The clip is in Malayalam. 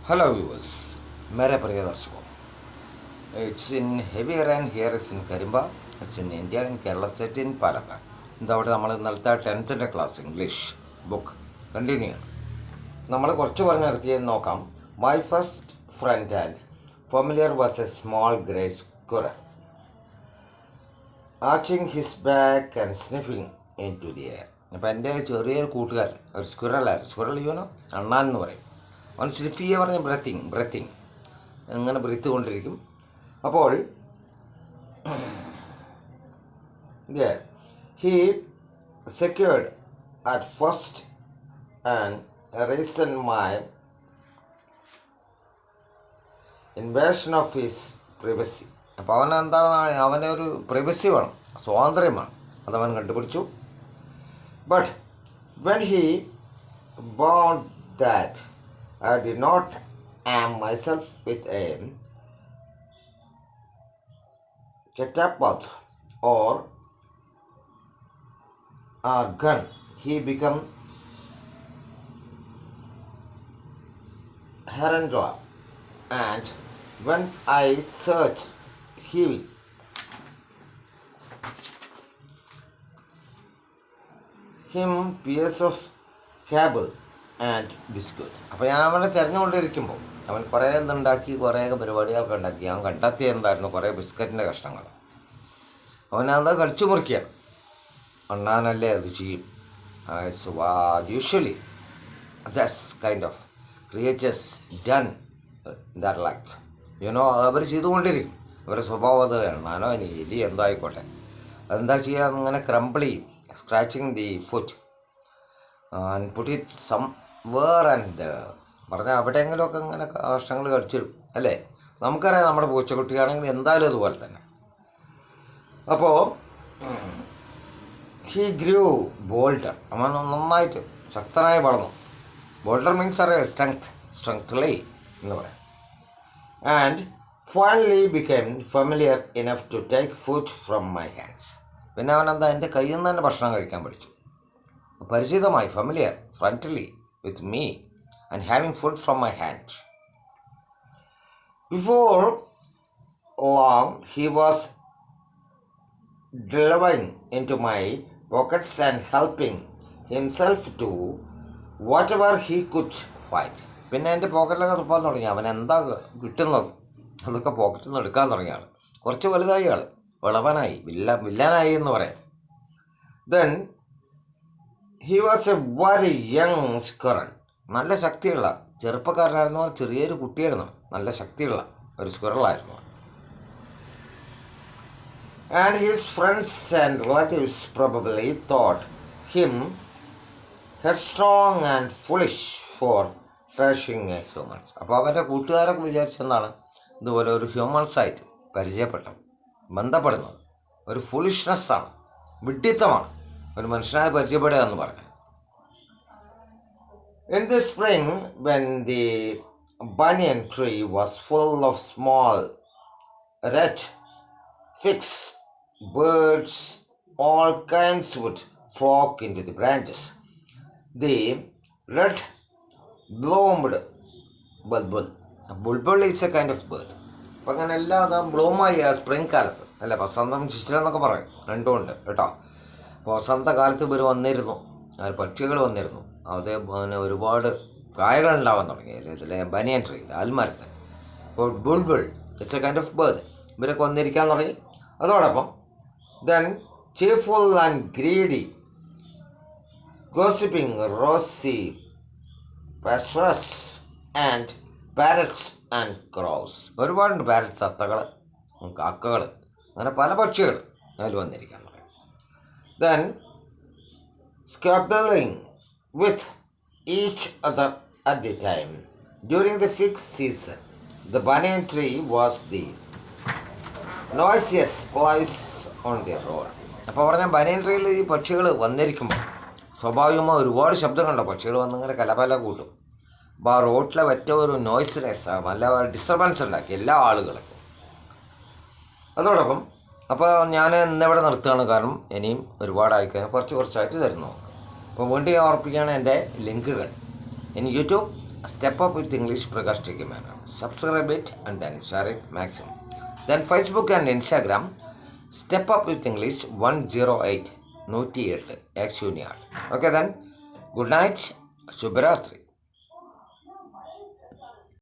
Hello viewers, मेरे प्रिय दर्शकों. It's in heavy rain here is in Karimba. It's in India in Kerala state in Palakkad. ഇതവിടെ നമ്മൾ ഇന്നലത്തെ 10th class English book continue ചെയ്യണം. നമ്മൾ കുറച്ച് പറഞ്ഞ് നിർത്തിയെന്ന് നോക്കാം. My first friend and familiar was a small grey squirrel arching his back and sniffing into the air. അപ്പോൾ എൻ്റെ ചെറിയൊരു കൂട്ടുകാരൻ ഒരു സ്ക്വിറലായിരുന്നു. സ്ക്വിറൽ ചെയ്യുന്നോ അണ്ണാൻ എന്ന് പറയും. അവൻ സ്നിഫ് ചെയ്യുക പറഞ്ഞ ബ്രത്തിങ് അങ്ങനെ ബ്രീത്ത് കൊണ്ടിരിക്കും. അപ്പോൾ he secured at first and reason my invasion of his privacy. അപ്പോൾ അവൻ എന്താണ്, അവൻ്റെ ഒരു പ്രിവസി വേണം, സ്വാതന്ത്ര്യം വേണം, അതവൻ കണ്ടുപിടിച്ചു. But when he bound that I did not arm myself with a catapult or a gun. He became Harangla, and when I searched, he him piece of cable and biscuit. അപ്പോൾ ഞാൻ അവനെ തിരഞ്ഞുകൊണ്ടിരിക്കുമ്പോൾ അവൻ കുറേ ഇതുണ്ടാക്കി, കുറേ പരിപാടികളൊക്കെ ഉണ്ടാക്കി. അവൻ കണ്ടെത്തിയ എന്തായിരുന്നു, കുറേ ബിസ്ക്കറ്റിൻ്റെ കഷ്ണങ്ങൾ. അവനത് കടിച്ചു മുറിക്കുകയാണ്. അണ്ണാനല്ലേ അത് ചെയ്യും. Usually that's kind of creatures done that like you know. അവർ ചെയ്തുകൊണ്ടിരിക്കും. അവരുടെ സ്വഭാവം അത് അണ്ണാനോ ഇനി എലി എന്തോ ആയിക്കോട്ടെ. അതെന്താ ചെയ്യുക, ഇങ്ങനെ ക്രംബിൾ ചെയ്യും, scratching the foot and put it somewhere and പറഞ്ഞാൽ എവിടെയെങ്കിലുമൊക്കെ ഇങ്ങനെ കഷ്ണങ്ങൾ കടിച്ചിടും അല്ലേ. നമുക്കറിയാം നമ്മുടെ പൂച്ചക്കുട്ടിയാണെങ്കിൽ എന്തായാലും അതുപോലെ തന്നെ. അപ്പോൾ ഹി ഗ്രൂ ബോൾഡർ. അവൻ നന്നായിട്ട് ശക്തനായി വളർന്നു. ബോൾഡർ മീൻസ് അറിയാം സ്ട്രെങ്ത്ലി എന്ന് പറയാം. And finally become familiar enough to take food from my hands. പിന്നെ അവനെന്താ എൻ്റെ കയ്യിൽ നിന്ന് തന്നെ ഭക്ഷണം കഴിക്കാൻ പഠിച്ചു. പരിചിതമായി, familiar, friendly with me and having food from my hand. Before long, he was delving into my pockets and helping himself to whatever he could find. പിന്നെ എൻ്റെ പോക്കറ്റിലൊക്കെ തുപ്പാൻ തുടങ്ങി. അവൻ എന്താ കിട്ടുന്നത് അതൊക്കെ പോക്കറ്റിൽ നിന്ന് എടുക്കാൻ തുടങ്ങിയ ആൾ. കുറച്ച് വലുതായി ആൾ, വിളവനായി, വില്ലനായി എന്ന് പറയാം. Then he was a very young squirrel. നല്ല ശക്തിയുള്ള ചെറുപ്പക്കാരനായിരുന്നു. ചെറിയൊരു കുട്ടിയായിരുന്നു, നല്ല ശക്തിയുള്ള ഒരു സ്ക്വറലായിരുന്നു. And his friends and relatives probably thought him headstrong and foolish for freshing a humans. അപ്പോൾ അവരുടെ കൂട്ടുകാരൊക്കെ വിചാരിച്ചെന്താണ്, ഇതുപോലെ ഒരു ഹ്യൂമൻസായിട്ട് പരിചയപ്പെട്ടത്, ബന്ധപ്പെടുന്നത് ഒരു ഫുളിഷ്നെസ്സാണ്, വിഡ്ഢിത്തമാണ് ഒരു മനുഷ്യനായി പരിചയപ്പെടുക എന്ന് പറഞ്ഞു. In the spring, when the banyan tree was full of small red figs, birds all kinds would flock into the branches. The red bloomed bulbul is a kind of bird. അപ്പം അങ്ങനെ എല്ലാം ബ്ലൂമായി സ്പ്രിങ് കാലത്ത് അല്ല, വസന്തം ശിശിരെന്നൊക്കെ പറയും, രണ്ടും ഉണ്ട് കേട്ടോ. വസന്തകാലത്ത് ഇവർ വന്നിരുന്നു, പക്ഷികൾ വന്നിരുന്നു. അത് പിന്നെ ഒരുപാട് കായകളുണ്ടാവാൻ തുടങ്ങി ഇതിലെ ബനിയൻ ട്രീ, ആൽമരത്ത്. അപ്പോൾ bulbul it's a kind of bird, ഇവരൊക്കെ വന്നിരിക്കാൻ തുടങ്ങി. അതോടൊപ്പം then cheerful and greedy gossiping rosy pastors and parrots and crows. ഒരുപാടുണ്ട് പാരറ്റ്സ്, തത്തകൾ, കാക്കകൾ, അങ്ങനെ പല പക്ഷികൾ അതിൽ വന്നിരിക്കാൻ തുടങ്ങി. Then squabbling with each other at the time. During the fig season, the banyan tree was the noisiest place on the road. അപ്പോൾ പറഞ്ഞാൽ ബനിയൻ ട്രീയിൽ ഈ പക്ഷികൾ വന്നിരിക്കുമ്പോൾ സ്വാഭാവികമായി ഒരുപാട് ശബ്ദങ്ങളുണ്ട്. പക്ഷികൾ വന്നിങ്ങനെ കലപല കൂട്ടും. അപ്പോൾ ആ റോഡിലെ ഏറ്റവും ഒരു നോയ്സിനെസ്, നല്ല ഡിസ്റ്റർബൻസ് ഉണ്ടാക്കി എല്ലാ ആളുകൾക്കും. അതോടൊപ്പം അപ്പോൾ ഞാൻ ഇന്നിവിടെ നിർത്തുകയാണ്, കാരണം ഇനിയും ഒരുപാടായിക്കഴിഞ്ഞാൽ കുറച്ചായിട്ട് തരുന്നു. അപ്പോൾ വീണ്ടും ഞാൻ ഓർപ്പിക്കുകയാണ് എൻ്റെ ലിങ്കുകൾ. In YouTube Step Up with English Prakash Tikimana. Subscribe it and then share it maximum. Then Facebook and Instagram, Step Up with English 108 108 X Junior. Okay then, good night, Shubharatri.